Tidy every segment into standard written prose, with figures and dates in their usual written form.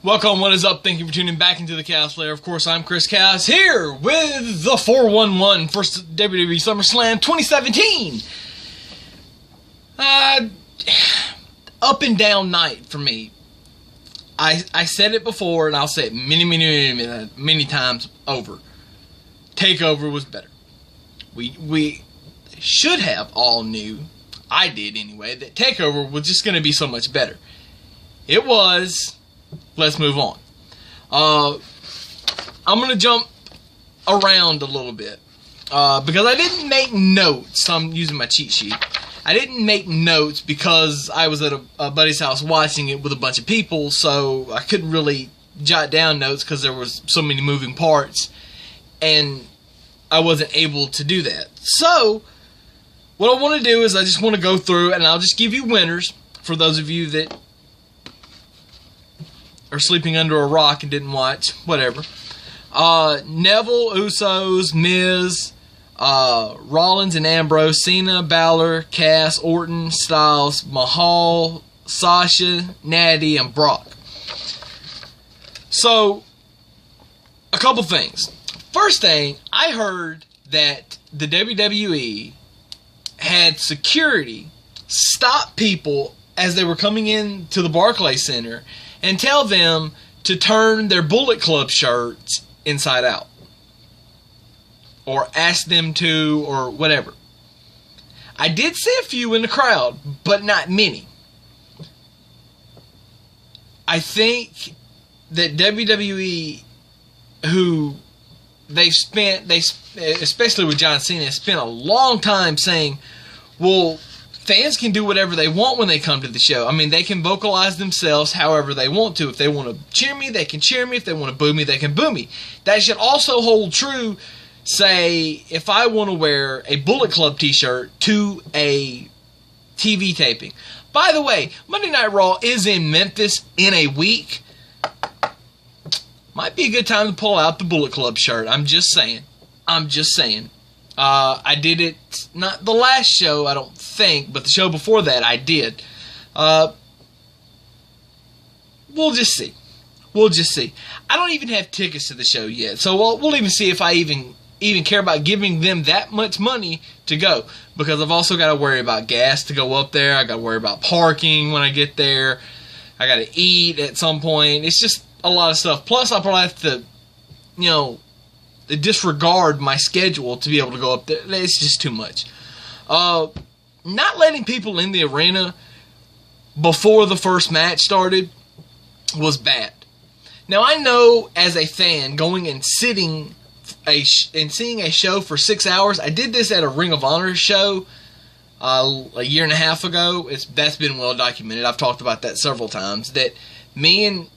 Welcome, what is up? Thank you for tuning back into the Chaos Lair. Of course, I'm Chris Chaos here with the 411 for WWE SummerSlam 2017. Up and down night for me. I said it before, and I'll say it many times over. TakeOver was better. We should have all knew, I did anyway, that TakeOver was just going to be so much better. It was. Let's move on. I'm going to jump around a little bit because I didn't make notes. I'm using my cheat sheet. I didn't make notes because I was at a buddy's house watching it with a bunch of people, so I couldn't really jot down notes because there was so many moving parts, and I wasn't able to do that. So, what I want to do is I just want to go through, and I'll just give you winners for those of you that are sleeping under a rock and didn't watch, whatever. Neville, Usos, Miz, Rollins and Ambrose, Cena, Balor, Cass, Orton, Styles, Mahal, Sasha, Natty, and Brock. So, a couple things. First thing, I heard that the WWE had security stop people as they were coming in to the Barclays Center and tell them to turn their Bullet Club shirts inside out. Or ask them to, or whatever. I did see a few in the crowd, but not many. I think that WWE, who especially with John Cena, spent a long time saying, well, fans can do whatever they want when they come to the show. I mean, they can vocalize themselves however they want to. If they want to cheer me, they can cheer me. If they want to boo me, they can boo me. That should also hold true, say, if I want to wear a Bullet Club t-shirt to a TV taping. By the way, Monday Night Raw is in Memphis in a week. Might be a good time to pull out the Bullet Club shirt. I'm just saying. I did it, not the last show, I don't think, but the show before that I did. We'll just see. I don't even have tickets to the show yet, so we'll even see if I even care about giving them that much money to go, because I've also got to worry about gas to go up there. I got to worry about parking when I get there. I got to eat at some point. It's just a lot of stuff. Plus, I'll probably have to, disregard my schedule to be able to go up there. It's just too much. Not letting people in the arena before the first match started was bad. Now, I know as a fan, going and sitting and seeing a show for 6 hours, I did this at a Ring of Honor show a year and a half ago. That's been well documented. I've talked about that several times. That me and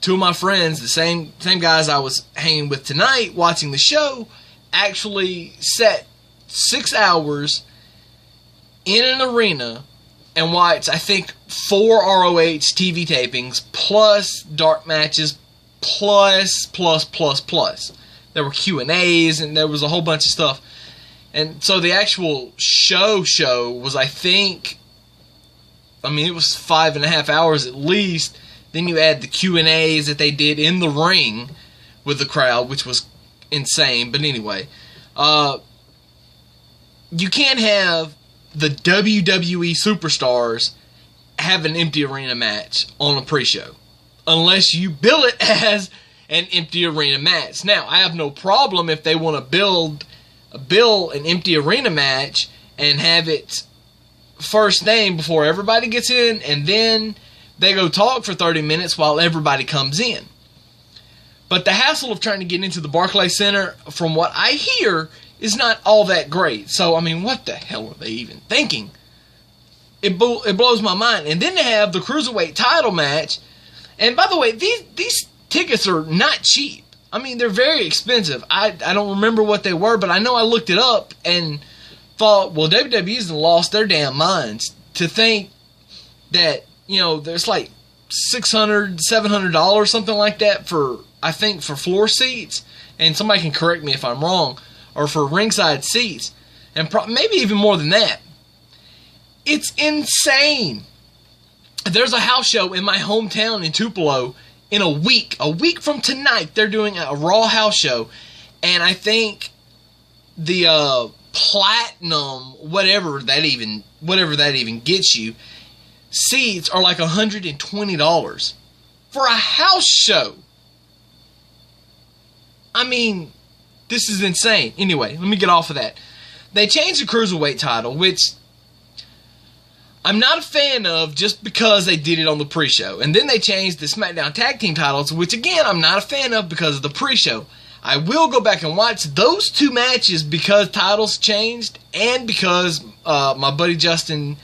two of my friends, the same guys I was hanging with tonight, watching the show, actually sat 6 hours in an arena and watched, I think, 4 ROH TV tapings, plus dark matches, plus. There were Q&As, and there was a whole bunch of stuff. And so the actual show was, I think, it was 5.5 hours at least. Then you add the Q&As that they did in the ring with the crowd, which was insane. But anyway, you can't have the WWE superstars have an empty arena match on a pre-show unless you bill it as an empty arena match. Now, I have no problem if they want to bill an empty arena match and have it first thing before everybody gets in, and then they go talk for 30 minutes while everybody comes in. But the hassle of trying to get into the Barclays Center, from what I hear, is not all that great. So, what the hell are they even thinking? It blows my mind. And then they have the Cruiserweight title match. And by the way, these tickets are not cheap. They're very expensive. I don't remember what they were, but I know I looked it up and thought, well, WWE's lost their damn minds to think that, there's like $600, $700, something like that for floor seats. And somebody can correct me if I'm wrong. Or for ringside seats. And maybe even more than that. It's insane. There's a house show in my hometown in Tupelo in a week from tonight, they're doing a Raw house show, and I think the platinum, whatever that even gets you, seats are like $120 for a house show. I mean, this is insane. Anyway, let me get off of that. They changed the Cruiserweight title, which I'm not a fan of just because they did it on the pre-show. And then they changed the SmackDown Tag Team titles, which again, I'm not a fan of because of the pre-show. I will go back and watch those two matches because titles changed and because my buddy Justin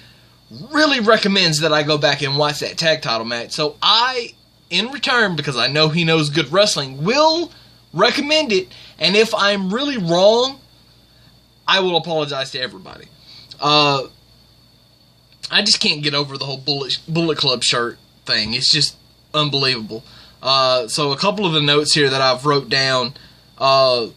really recommends that I go back and watch that tag title match. So I, in return, because I know he knows good wrestling, will recommend it. And if I'm really wrong, I will apologize to everybody. I just can't get over the whole Bullet Club shirt thing. It's just unbelievable. So a couple of the notes here that I've wrote down. I'm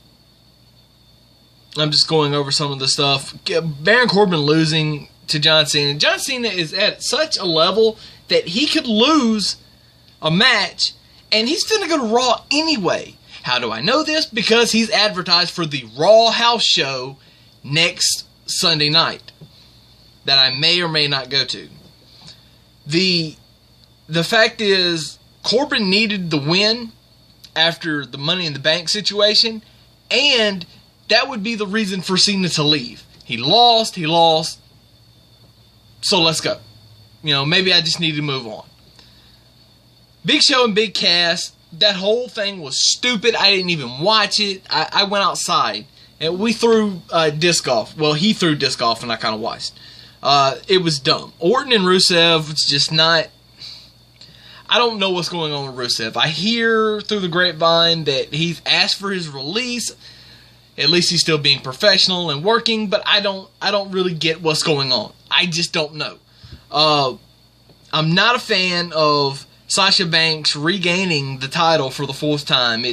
just going over some of the stuff. Baron Corbin losing to John Cena. John Cena is at such a level that he could lose a match, and he's going to go to Raw anyway. How do I know this? Because he's advertised for the Raw house show next Sunday night that I may or may not go to. The fact is, Corbin needed the win after the Money in the Bank situation, and that would be the reason for Cena to leave. He lost, so let's go. You know, maybe I just need to move on. Big Show and Big Cass, that whole thing was stupid. I didn't even watch it. I went outside, and we threw disc golf. Well, he threw disc golf, and I kind of watched. It was dumb. Orton and Rusev was just not... I don't know what's going on with Rusev. I hear through the grapevine that he's asked for his release. At least he's still being professional and working, but I don't really get what's going on. I just don't know. I'm not a fan of Sasha Banks regaining the title for the fourth time.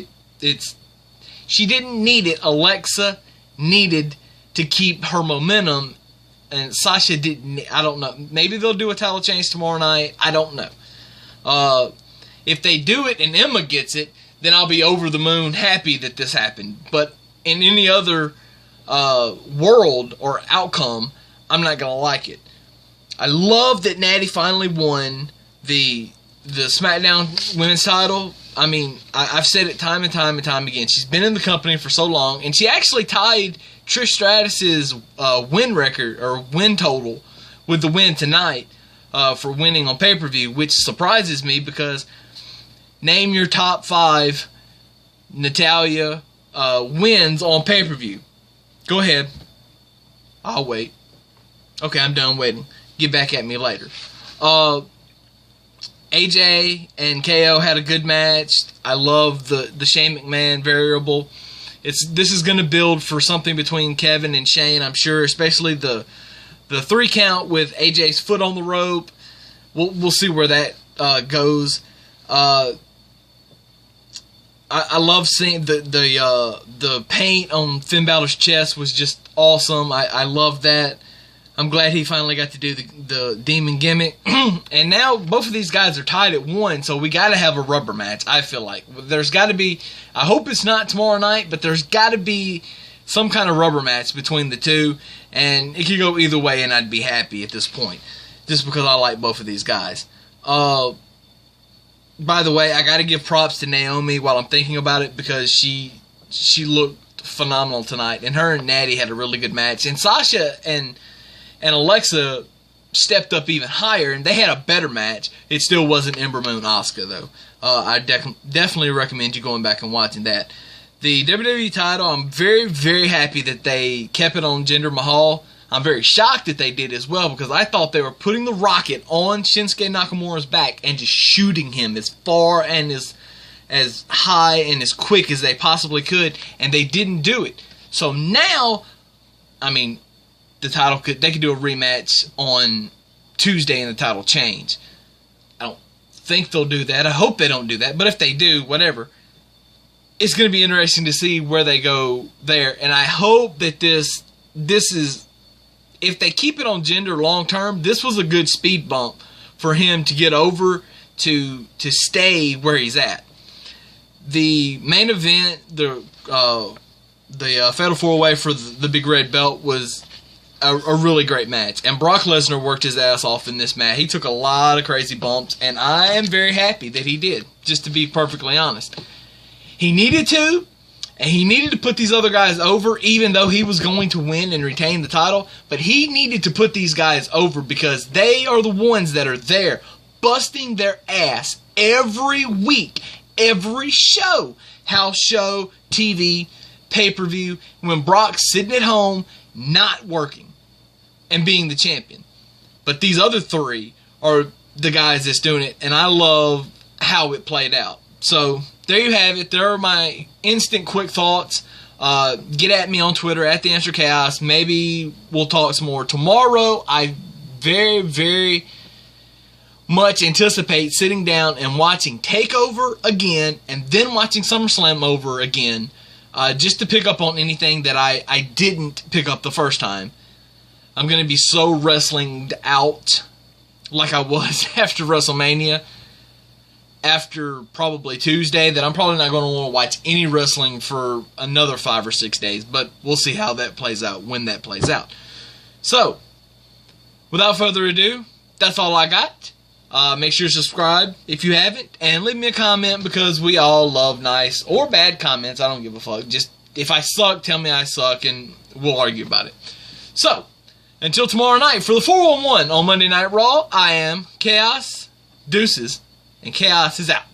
She didn't need it. Alexa needed to keep her momentum, and Sasha didn't. I don't know. Maybe they'll do a title change tomorrow night. I don't know. If they do it and Emma gets it, then I'll be over the moon happy that this happened. But in any other world or outcome, I'm not going to like it. I love that Natty finally won the SmackDown Women's title. I mean, I've said it time and time and time again. She's been in the company for so long, and she actually tied Trish Stratus's win record, or win total, with the win tonight for winning on pay-per-view, which surprises me because name your top 5 Natalya wins on pay-per-view. Go ahead. I'll wait. Okay, I'm done waiting. Get back at me later. AJ and KO had a good match. I love the Shane McMahon variable. This is going to build for something between Kevin and Shane, I'm sure, especially the 3 count with AJ's foot on the rope. We'll see where that goes. I love seeing the paint on Finn Balor's chest was just awesome. I love that. I'm glad he finally got to do the demon gimmick. And now both of these guys are tied at 1, so we got to have a rubber match, I feel like. There's got to be, I hope it's not tomorrow night, but there's got to be some kind of rubber match between the two. And it could go either way, and I'd be happy at this point, just because I like both of these guys. By the way, I got to give props to Naomi while I'm thinking about it, because she looked phenomenal tonight. And her and Natty had a really good match. And Sasha and Alexa stepped up even higher, and they had a better match. It still wasn't Ember Moon Asuka, though. I definitely recommend you going back and watching that. The WWE title, I'm very, very happy that they kept it on Jinder Mahal. I'm very shocked that they did as well, because I thought they were putting the rocket on Shinsuke Nakamura's back and just shooting him as far and as high and as quick as they possibly could, and they didn't do it. So now, I mean, they could do a rematch on Tuesday and the title change. I don't think they'll do that. I hope they don't do that. But if they do, whatever. It's going to be interesting to see where they go there. And I hope that this is, if they keep it on Jinder long term, this was a good speed bump for him to get over to stay where he's at. The main event, the Fatal 4-Way for the Big Red Belt was a really great match. And Brock Lesnar worked his ass off in this match. He took a lot of crazy bumps, and I am very happy that he did, just to be perfectly honest. He needed to, and he needed to put these other guys over, even though he was going to win and retain the title. But he needed to put these guys over because they are the ones that are there, busting their ass every week, every show, house show, TV, pay-per-view, when Brock's sitting at home, not working, and being the champion. But these other three are the guys that's doing it, and I love how it played out. So, there you have it. There are my instant quick thoughts. Get at me on Twitter, at The Answer Chaos. Maybe we'll talk some more. Tomorrow, I very, very much anticipate sitting down and watching TakeOver again, and then watching SummerSlam over again, just to pick up on anything that I didn't pick up the first time. I'm going to be so wrestlinged out like I was after WrestleMania, after probably Tuesday, that I'm probably not going to want to watch any wrestling for another 5 or 6 days, but we'll see how that plays out when that plays out. So, without further ado, that's all I got. Make sure to subscribe if you haven't, and leave me a comment, because we all love nice or bad comments. I don't give a fuck. Just, if I suck, tell me I suck, and we'll argue about it. So, until tomorrow night for the 411 on Monday Night Raw, I am Chaos. Deuces, and Chaos is out.